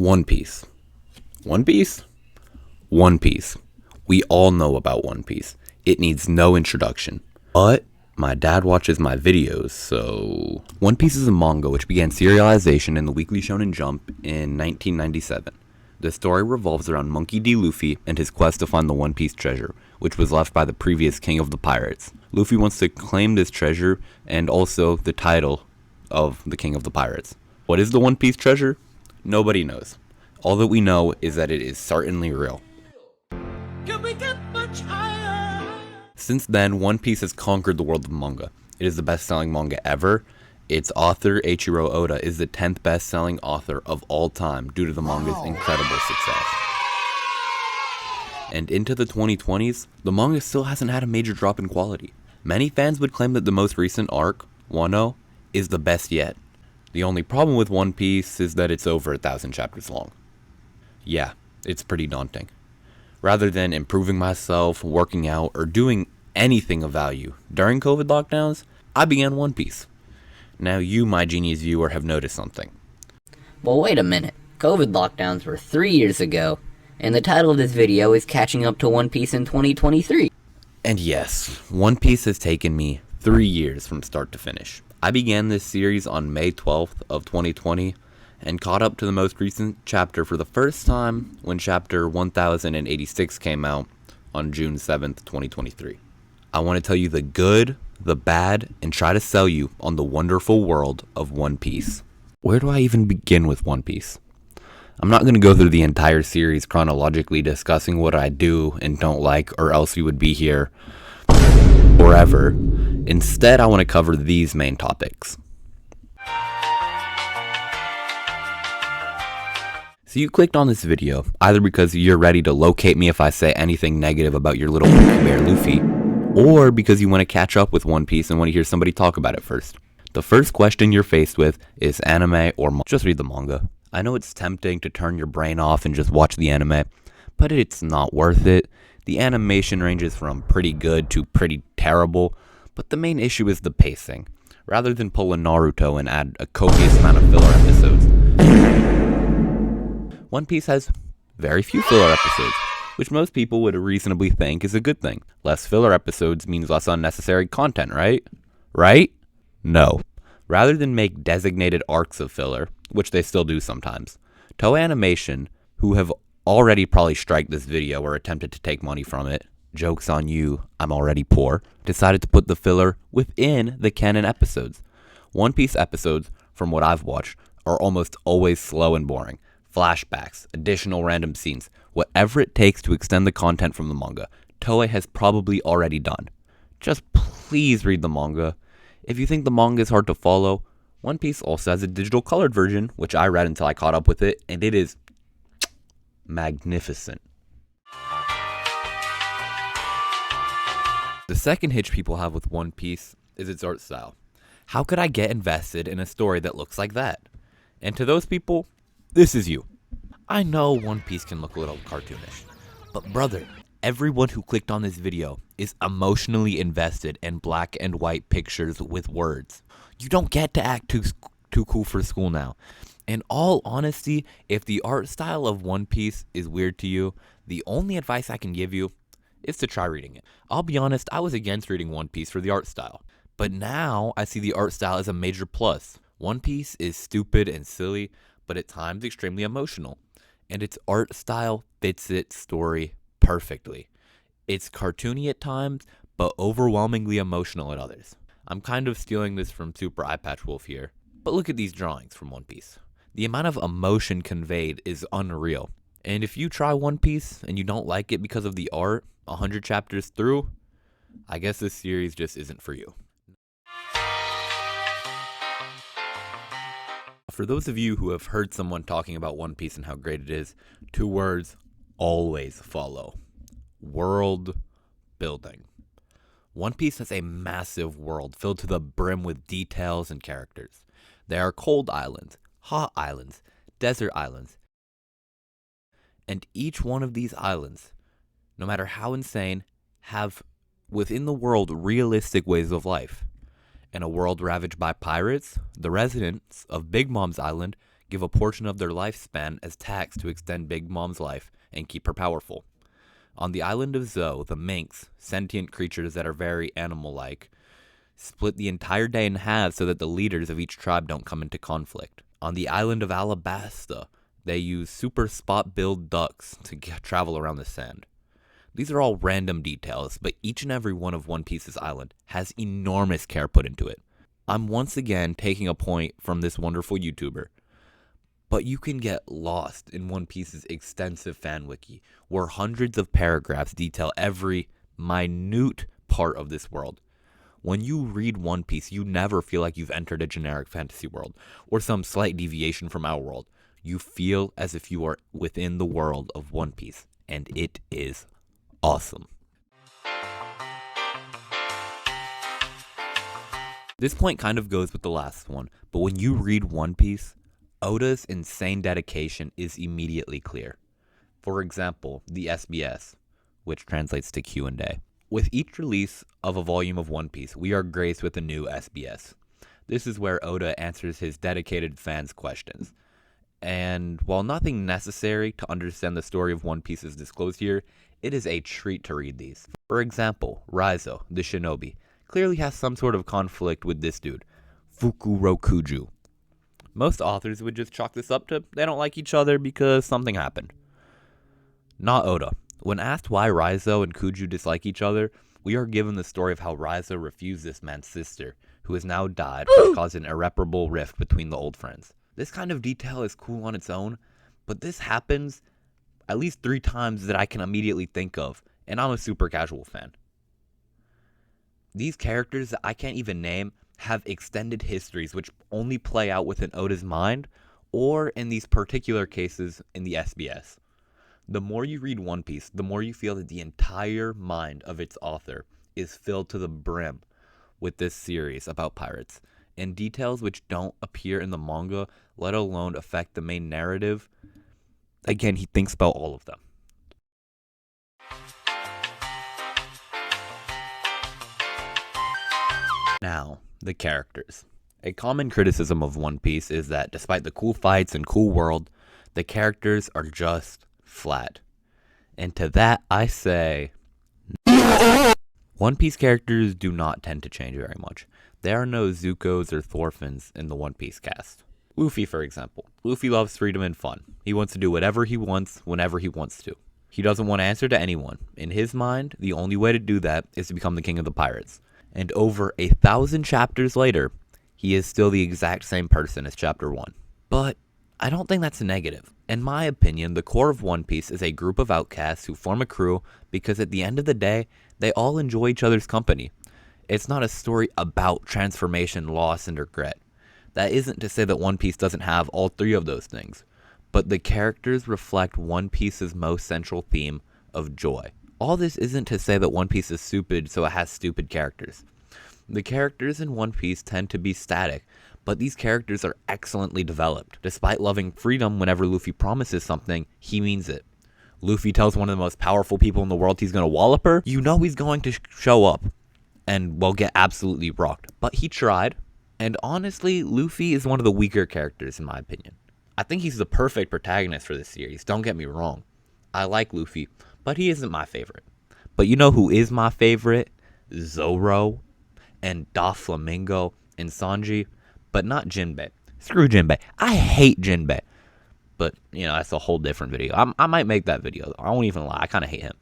One Piece. One Piece? One Piece. We all know about One Piece. It needs no introduction. But my dad watches my videos, so... One Piece is a manga which began serialization in the Weekly Shonen Jump in 1997. The story revolves around Monkey D. Luffy and his quest to find the One Piece treasure, which was left by the previous king of the pirates. Luffy wants to claim this treasure and also the title of the king of the pirates. What is the One Piece treasure? Nobody knows. All that we know is that it is certainly real. Can we get much higher? Since then, One Piece has conquered the world of manga. It is the best-selling manga ever. Its author, Eiichiro Oda, is the 10th best-selling author of all time due to the manga's incredible success. And into the 2020s, the manga still hasn't had a major drop in quality. Many fans would claim that the most recent arc, Wano, is the best yet. The only problem with One Piece is that it's over 1,000 chapters long. Yeah, it's pretty daunting. Rather than improving myself, working out, or doing anything of value during COVID lockdowns, I began One Piece. Now you, my genius viewer, have noticed something. Well, wait a minute. COVID lockdowns were 3 years ago, and the title of this video is catching up to One Piece in 2023. And yes, One Piece has taken me 3 years from start to finish. I began this series on May 12th of 2020 and caught up to the most recent chapter for the first time when chapter 1086 came out on June 7th, 2023. I want to tell you the good, the bad, and try to sell you on the wonderful world of One Piece. Where do I even begin with One Piece? I'm not going to go through the entire series chronologically discussing what I do and don't like, or else you would be here forever. Instead, I want to cover these main topics. So you clicked on this video either because you're ready to locate me if I say anything negative about your little monkey bear Luffy, or because you want to catch up with One Piece and want to hear somebody talk about it first. The first question you're faced with is anime or manga. Just read the manga. I know it's tempting to turn your brain off and just watch the anime, but it's not worth it. The animation ranges from pretty good to pretty terrible, but the main issue is the pacing. Rather than pull a Naruto and add a copious amount of filler episodes, One Piece has very few filler episodes, which most people would reasonably think is a good thing. Less filler episodes means less unnecessary content, right? Right? No. Rather than make designated arcs of filler, which they still do sometimes, Toei Animation, who have already probably striked this video or attempted to take money from it, joke's on you, I'm already poor, decided to put the filler within the canon episodes. One Piece episodes, from what I've watched, are almost always slow and boring. Flashbacks, additional random scenes, whatever it takes to extend the content from the manga, Toei has probably already done. Just please read the manga. If you think the manga is hard to follow, One Piece also has a digital colored version, which I read until I caught up with it, and it is magnificent. The second hitch people have with One Piece is its art style. How could I get invested in a story that looks like that? And to those people, this is you. I know One Piece can look a little cartoonish, but brother, everyone who clicked on this video is emotionally invested in black and white pictures with words. You don't get to act too cool for school now. In all honesty, if the art style of One Piece is weird to you, the only advice I can give you is to try reading it. I'll be honest, I was against reading One Piece for the art style, but now I see the art style as a major plus. One Piece is stupid and silly, but at times extremely emotional, and its art style fits its story perfectly. It's cartoony at times, but overwhelmingly emotional at others. I'm kind of stealing this from Super Eyepatch Wolf here, but look at these drawings from One Piece. The amount of emotion conveyed is unreal, and if you try One Piece and you don't like it because of the art 100 chapters through, I guess this series just isn't for you. For those of you who have heard someone talking about One Piece and how great it is, 2 words always follow. World building. One Piece has a massive world filled to the brim with details and characters. There are cold islands, hot islands, desert islands, and each one of these islands, no matter how insane, have within the world realistic ways of life. In a world ravaged by pirates, the residents of Big Mom's Island give a portion of their lifespan as tax to extend Big Mom's life and keep her powerful. On the island of Zo, the minks, sentient creatures that are very animal-like, split the entire day in half so that the leaders of each tribe don't come into conflict. On the island of Alabasta, they use super spot-billed ducks to travel around the sand. These are all random details, but each and every one of One Piece's island has enormous care put into it. I'm once again taking a point from this wonderful YouTuber, but you can get lost in One Piece's extensive fan wiki, where hundreds of paragraphs detail every minute part of this world. When you read One Piece, you never feel like you've entered a generic fantasy world, or some slight deviation from our world. You feel as if you are within the world of One Piece, and it is awesome. This point kind of goes with the last one, but when you read One Piece, Oda's insane dedication is immediately clear. For example, the SBS, which translates to Q&A. With each release of a volume of One Piece, we are graced with a new SBS. This is where Oda answers his dedicated fans' questions. And while nothing necessary to understand the story of One Piece is disclosed here, it is a treat to read these. For example, Raizo, the shinobi, clearly has some sort of conflict with this dude, Fukurokuju. Most authors would just chalk this up to they don't like each other because something happened. Not Oda. When asked why Raizo and Kuju dislike each other, we are given the story of how Raizo refused this man's sister, who has now died, which caused an irreparable rift between the old friends. This kind of detail is cool on its own, but this happens at least 3 times that I can immediately think of, and I'm a super casual fan. These characters that I can't even name have extended histories which only play out within Oda's mind, or in these particular cases in the SBS. The more you read One Piece, the more you feel that the entire mind of its author is filled to the brim with this series about pirates, and details which don't appear in the manga, let alone affect the main narrative. Again, he thinks about all of them. Now, the characters. A common criticism of One Piece is that despite the cool fights and cool world, the characters are just flat. And to that I say, One Piece characters do not tend to change very much. There are no Zuko's or Thorfinns in the One Piece cast. Luffy, for example. Luffy loves freedom and fun. He wants to do whatever he wants, whenever he wants to. He doesn't want to answer to anyone. In his mind, the only way to do that is to become the king of the pirates. And over 1,000 chapters later, he is still the exact same person as chapter 1. But I don't think that's a negative. In my opinion, the core of One Piece is a group of outcasts who form a crew because at the end of the day, they all enjoy each other's company. It's not a story about transformation, loss, and regret. That isn't to say that One Piece doesn't have all 3 of those things, but the characters reflect One Piece's most central theme of joy. All this isn't to say that One Piece is stupid so it has stupid characters. The characters in One Piece tend to be static, but these characters are excellently developed. Despite loving freedom, whenever Luffy promises something, he means it. Luffy tells one of the most powerful people in the world he's going to wallop her, you know he's going to show up and will get absolutely rocked. But he tried, and honestly, Luffy is one of the weaker characters in my opinion. I think he's the perfect protagonist for this series, don't get me wrong. I like Luffy, but he isn't my favorite. But you know who is my favorite? Zoro and Doflamingo and Sanji, but not Jinbei. Screw Jinbei. I hate Jinbei. But, that's a whole different video. I might make that video. I won't even lie. I kind of hate him.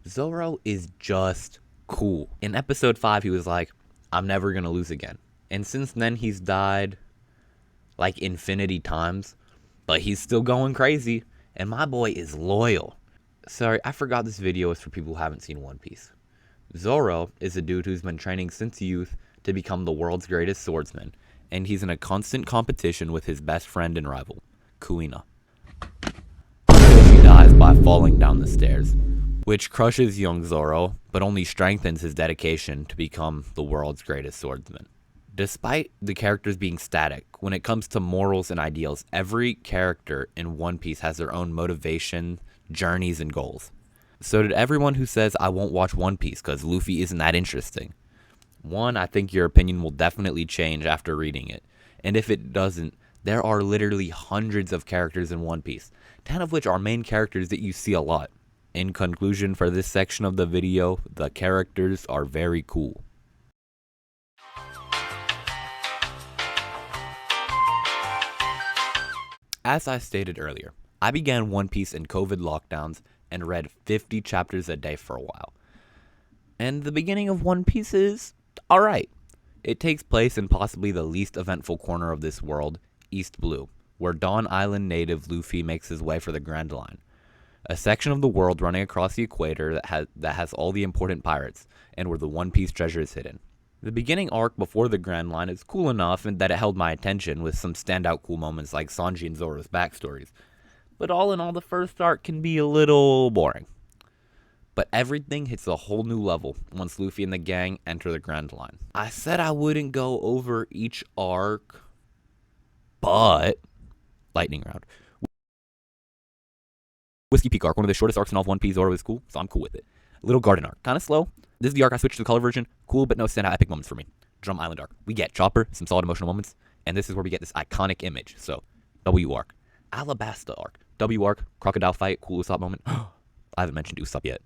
Zoro is just cool. In episode 5, he was like, I'm never going to lose again. And since then, he's died like infinity times. But he's still going crazy. And my boy is loyal. Sorry, I forgot this video is for people who haven't seen One Piece. Zoro is a dude who's been training since youth to become the world's greatest swordsman. And he's in a constant competition with his best friend and rival, Kuina. She dies by falling down the stairs, which crushes young Zoro, but only strengthens his dedication to become the world's greatest swordsman. Despite the characters being static, when it comes to morals and ideals, every character in One Piece has their own motivation, journeys, and goals. So did everyone who says, I won't watch One Piece because Luffy isn't that interesting. One, I think your opinion will definitely change after reading it. And if it doesn't, There are literally hundreds of characters in One Piece, 10 of which are main characters that you see a lot. In conclusion, for this section of the video, the characters are very cool. As I stated earlier, I began One Piece in COVID lockdowns and read 50 chapters a day for a while. And the beginning of One Piece is alright. It takes place in possibly the least eventful corner of this world, East Blue, where Dawn Island native Luffy makes his way for the Grand Line, a section of the world running across the equator that has all the important pirates, and where the One Piece treasure is hidden. The beginning arc before the Grand Line is cool enough in that it held my attention with some standout cool moments like Sanji and Zoro's backstories, but all in all the first arc can be a little boring. But everything hits a whole new level once Luffy and the gang enter the Grand Line. I said I wouldn't go over each arc, but lightning round. Whiskey Peak arc, one of the shortest arcs in all of One Piece. Zoro is cool, so I'm cool with it. Little Garden arc, kind of slow. This is the arc I switched to the color version. Cool, but no standout epic moments for me. Drum Island arc. We get Chopper, some solid emotional moments, and this is where we get this iconic image. So, W arc. Alabasta arc. W arc, crocodile fight, cool Usopp moment. I haven't mentioned Usopp yet.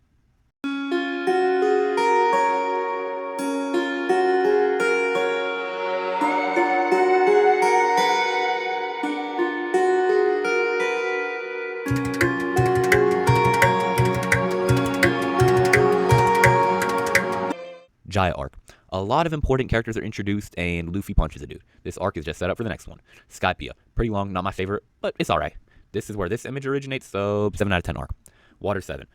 Jaya arc. A lot of important characters are introduced, and Luffy punches a dude. This arc is just set up for the next one. Skypiea. Pretty long, not my favorite, but it's alright. This is where this image originates, so 7 out of 10 arc. Water 7.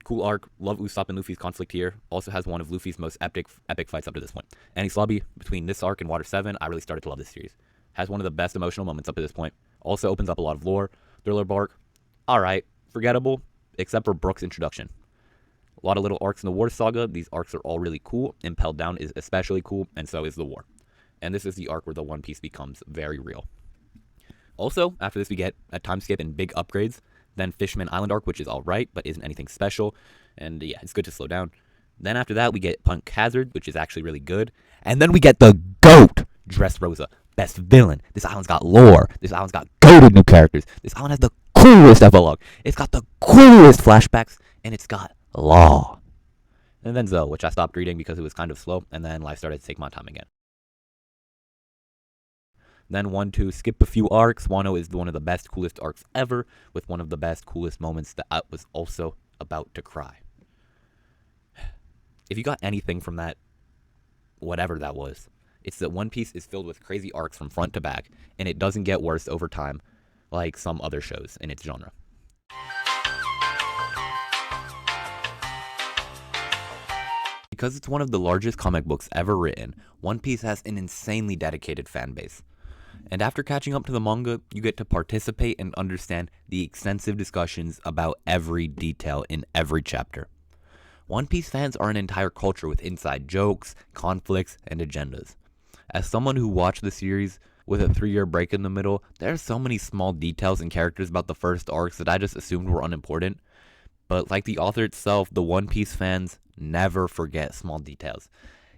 Cool arc. Love Usopp and Luffy's conflict here. Also has one of Luffy's most epic fights up to this point. Enies Lobby, between this arc and Water 7, I really started to love this series. Has one of the best emotional moments up to this point. Also opens up a lot of lore. Thriller Bark. Alright. Forgettable, except for Brook's introduction. A lot of little arcs in the War Saga. These arcs are all really cool. Impelled Down is especially cool, and so is the War. And this is the arc where the One Piece becomes very real. Also, after this we get a time skip and big upgrades. Then Fishman Island arc, which is alright, but isn't anything special. And yeah, it's good to slow down. Then after that we get Punk Hazard, which is actually really good. And then we get the GOAT, Dressrosa. Best villain. This island's got lore. This island's got goated new characters. This island has the coolest epilogue. It's got the coolest flashbacks. And it's got law. And then Zoe, which I stopped reading because it was kind of slow, and then life started to take my time again. Then 1-2, skip a few arcs. Wano is one of the best, coolest arcs ever, with one of the best, coolest moments that I was also about to cry. If you got anything from that, whatever that was, it's that One Piece is filled with crazy arcs from front to back, and it doesn't get worse over time like some other shows in its genre. Because it's one of the largest comic books ever written, One Piece has an insanely dedicated fan base. And after catching up to the manga, you get to participate and understand the extensive discussions about every detail in every chapter. One Piece fans are an entire culture with inside jokes, conflicts, and agendas. As someone who watched the series with a 3-year break in the middle, there are so many small details and characters about the first arcs that I just assumed were unimportant. But like the author itself, the One Piece fans never forget small details.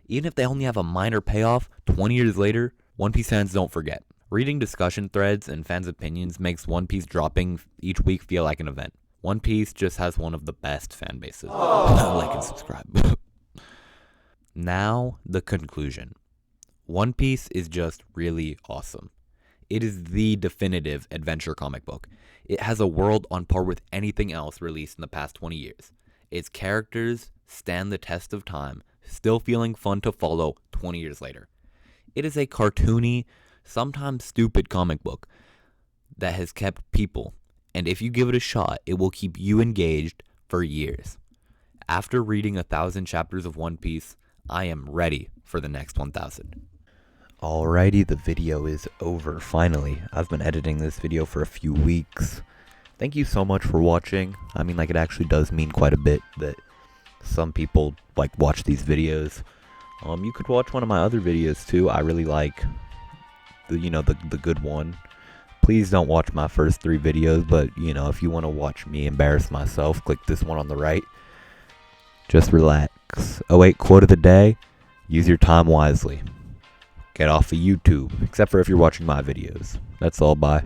Even if they only have a minor payoff, 20 years later, One Piece fans don't forget. Reading discussion threads and fans' opinions makes One Piece dropping each week feel like an event. One Piece just has one of the best fan bases. Like and subscribe. Now, the conclusion. One Piece is just really awesome. It is the definitive adventure comic book. It has a world on par with anything else released in the past 20 years. Its characters stand the test of time, still feeling fun to follow 20 years later. It is a cartoony, sometimes stupid comic book that has kept people, and if you give it a shot, it will keep you engaged for years. After reading 1,000 chapters of One Piece, I am ready for the next 1,000. Alrighty, the video is over finally. I've been editing this video for a few weeks. Thank you so much for watching. I mean, like, it actually does mean quite a bit that some people, like, watch these videos. You could watch one of my other videos, too. I really like, the good one. Please don't watch my first 3 videos, but, if you want to watch me embarrass myself, click this one on the right. Just relax. Oh wait, quote of the day, use your time wisely. Get off of YouTube, except for if you're watching my videos. That's all. Bye.